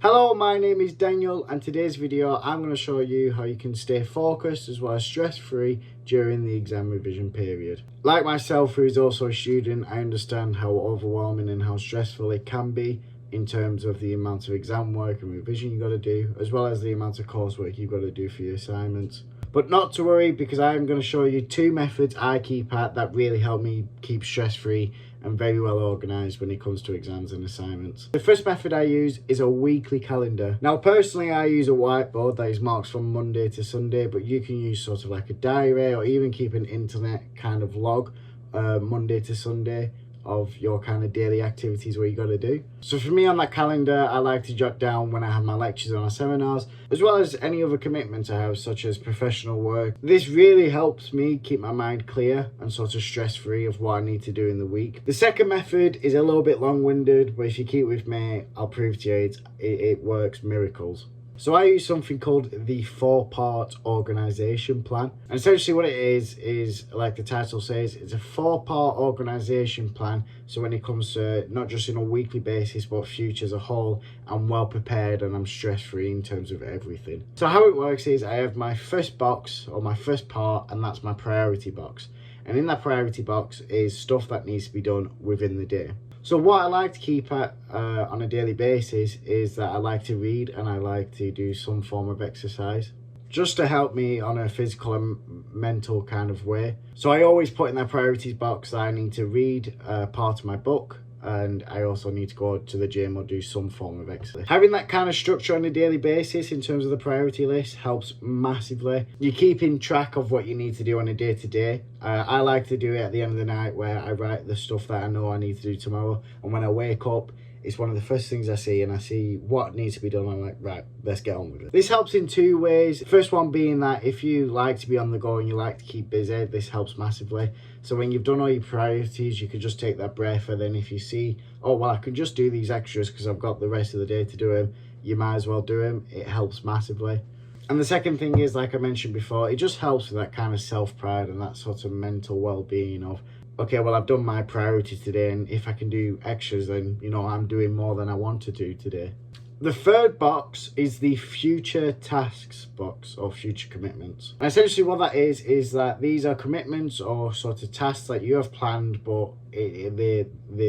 Hello, my name is Daniel, and today's video I'm going to show you how you can stay focused as well as stress-free during the exam revision period. Like myself, who is also a student, I understand how overwhelming and how stressful it can be in terms of the amount of exam work and revision you got to do, as well as the amount of coursework you've got to do for your assignments. But not to worry, because I am going to show you two methods I keep at that really help me keep stress-free and very well organised when it comes to exams and assignments. The first method I use is a weekly calendar. Now personally I use a whiteboard that is marked from Monday to Sunday, but you can use sort of like a diary or even keep an internet kind of log Monday to Sunday of your kind of daily activities what you got to do. So for me on that calendar, I like to jot down when I have my lectures and my seminars, as well as any other commitments I have, such as professional work. This really helps me keep my mind clear and sort of stress-free of what I need to do in the week. The second method is a little bit long-winded, but if you keep with me, I'll prove to you it works miracles. So I use something called the 4-part organisation plan. And essentially what it is like the title says, it's a 4-part organisation plan. So when it comes to not just in a weekly basis, but future as a whole, I'm well prepared and I'm stress-free in terms of everything. So how it works is I have my first box or my first part, and that's my priority box. And in that priority box is stuff that needs to be done within the day. So what I like to keep at on a daily basis is that I like to read and I like to do some form of exercise, just to help me on a physical and mental kind of way. So I always put in that priorities box that I need to read part of my book, and I also need to go to the gym or do some form of exercise. Having that kind of structure on a daily basis in terms of the priority list helps massively. You're keeping track of what you need to do on a day-to-day. I like to do it at the end of the night, where I write the stuff that I know I need to do tomorrow, and when I wake up, it's one of the first things I see, and I see what needs to be done. I'm like, right, let's get on with it. This helps in two ways. The first one being that if you like to be on the go and you like to keep busy, this helps massively. So when you've done all your priorities, you can just take that breath, and then if you see, oh, well, I can just do these extras because I've got the rest of the day to do them, you might as well do them. It helps massively. And the second thing is, like I mentioned before, it just helps with that kind of self-pride and that sort of mental well-being of, okay, well, I've done my priorities today, and if I can do extras, then, you know, I'm doing more than I want to do today. The third box is the future tasks box, or future commitments. And essentially what that is that these are commitments or sort of tasks that you have planned, but they're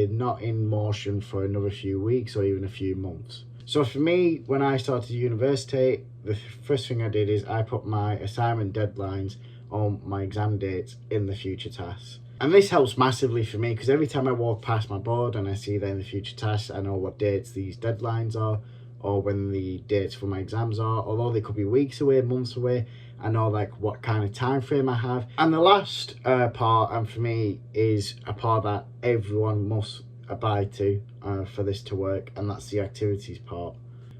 not in motion for another few weeks or even a few months. So for me, when I started university, the first thing I did is I put my assignment deadlines on my exam dates in the future tasks. And this helps massively for me, because every time I walk past my board and I see that in the future tasks, I know what dates these deadlines are, or when the dates for my exams are. Although they could be weeks away, months away, I know like what kind of time frame I have. And the last part, and for me, is a part that everyone must abide to for this to work, and that's the activities part.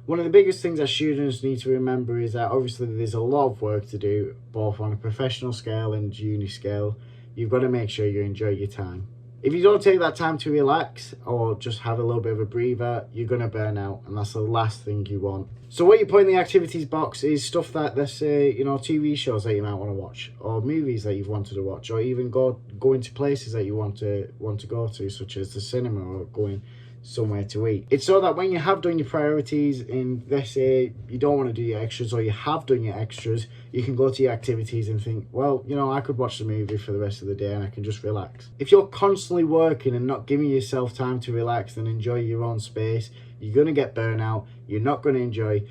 One of the biggest things that students need to remember is that obviously there's a lot of work to do, both on a professional scale and uni scale. You've got to make sure you enjoy your time. If you don't take that time to relax or just have a little bit of a breather, you're going to burn out, and that's the last thing you want. So what you put in the activities box is stuff that, let's say, you know, TV shows that you might want to watch, or movies that you've wanted to watch, or even go into places that you want to go to, such as the cinema or going somewhere to eat. It's so that when you have done your priorities, in, let's say you don't want to do your extras, or you have done your extras, you can go to your activities and think, well, you know, I could watch the movie for the rest of the day and I can just relax. If you're constantly working and not giving yourself time to relax and enjoy your own space, you're going to get burnout. You're not going to enjoy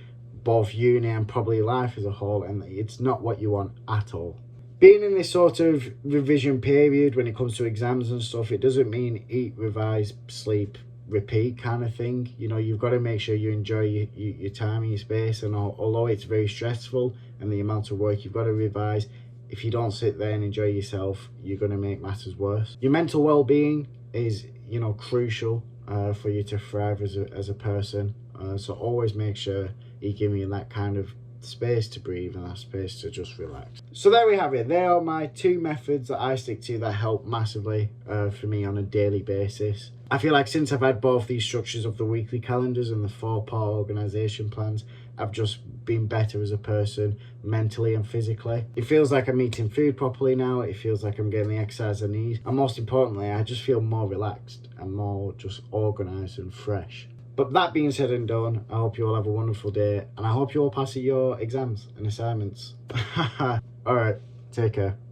both uni and probably life as a whole, and it's not what you want at all. Being in this sort of revision period when it comes to exams and stuff, it doesn't mean eat, revise, sleep, repeat kind of thing. You know, you've got to make sure you enjoy your time and your space, and although it's very stressful and the amount of work you've got to revise, if you don't sit there and enjoy yourself, you're going to make matters worse. Your mental well-being is, you know, crucial for you to thrive as a person, so always make sure you're giving that kind of space to breathe and that space to just relax. So there we have it. They are my two methods that I stick to that help massively for me on a daily basis. I feel like since I've had both these structures of the weekly calendars and the 4-part organisation plans, I've just been better as a person, mentally and physically. It feels like I'm eating food properly now. It feels like I'm getting the exercise I need. And most importantly, I just feel more relaxed and more just organised and fresh. But that being said and done, I hope you all have a wonderful day, and I hope you all pass your exams and assignments. Alright, take care.